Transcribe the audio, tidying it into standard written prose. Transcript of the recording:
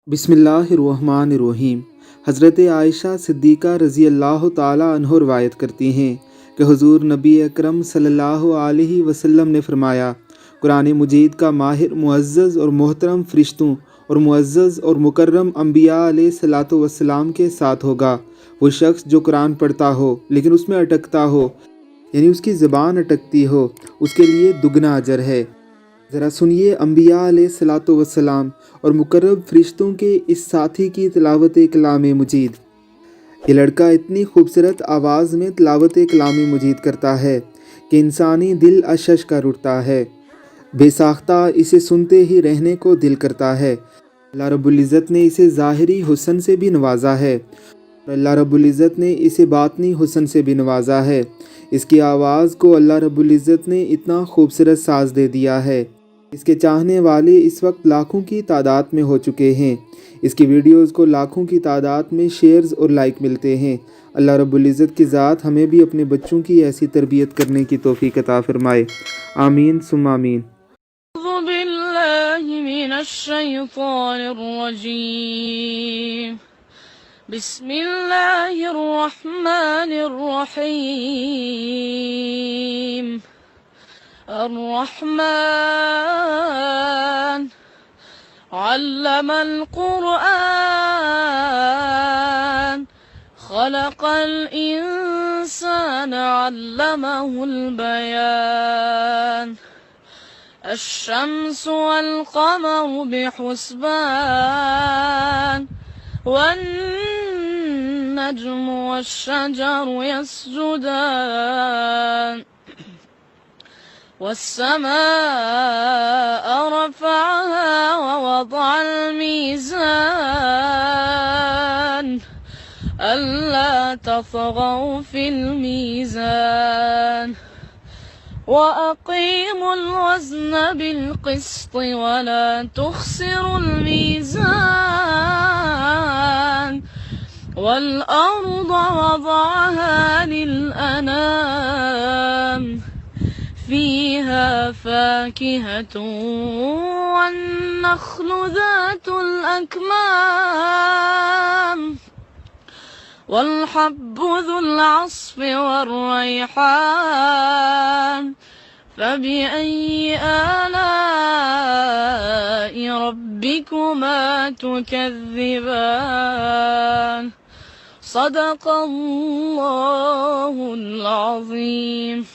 बिस्मिल्लाहिर्रहमानिर्रहीम। हज़रत आयशा सिद्दीक़ा रज़ी अल्लाह ताला अन्हा रवायत करती हैं कि हुज़ूर नबी अकरम सल्लल्लाहु अलैहि वसल्लम ने फरमाया, कुरान मजीद का माहिर मुअज़्ज़ज़ और मोहतरम फ़रिश्तों और मुअज़्ज़ज़ और मुकर्रम अम्बिया अलैहिस्सलातु वस्सलाम के साथ होगा। वो शख्स जो कुरान पढ़ता हो लेकिन उसमें अटकता हो, यानी उसकी ज़बान अटकती हो, उसके लिए दुगना अजर है। ज़रा सुनिए अम्बिया अलैहिस्सलातु वस्सलाम और मुकर्रब फ़रिश्तों के इस साथी की तिलावत कलाम मजीद। ये लड़का इतनी खूबसूरत आवाज़ में तिलावत कलाम मजीद करता है कि इंसानी दिल अशश कर उठता है। बेसाख्ता इसे सुनते ही रहने को दिल करता है। अल्लाह रब्बुल इज़्ज़त ने इसे ज़ाहिरी हुस्न से भी नवाजा है, अल्लाह रब्बुल इज़्ज़त ने इसे बातनी हुस्न से भी नवाजा है। इसकी आवाज़ को अल्लाह रब्बुल इज़्ज़त ने इतना खूबसूरत साज दे दिया है। इसके चाहने वाले इस वक्त लाखों की तादाद में हो चुके हैं। इसकी वीडियोज़ को लाखों की तादाद में शेयर्स और लाइक मिलते हैं। अल्लाह रब्बुल इज़्ज़त की ज़ात हमें भी अपने बच्चों की ऐसी तरबियत करने की तौफ़ीक अता फ़रमाए। आमीन सुम्मा आमीन। बिस्मिल्लाहिर्रहमानिर्रहीम। الرحمن علم القرآن خلق الإنسان علمه البيان الشمس والقمر بحسبان والنجم والشجر يسجدان والسماء رفعها ووضع الميزان ألا تطغوا في الميزان وأقيموا الوزن بالقسط ولا تخسروا الميزان والأرض وضعها للأنام فيها فاكهة والنخل ذات الأكمام والحب ذو العصف والريحان فبأي آلاء ربكما تكذبان صدق الله العظيم.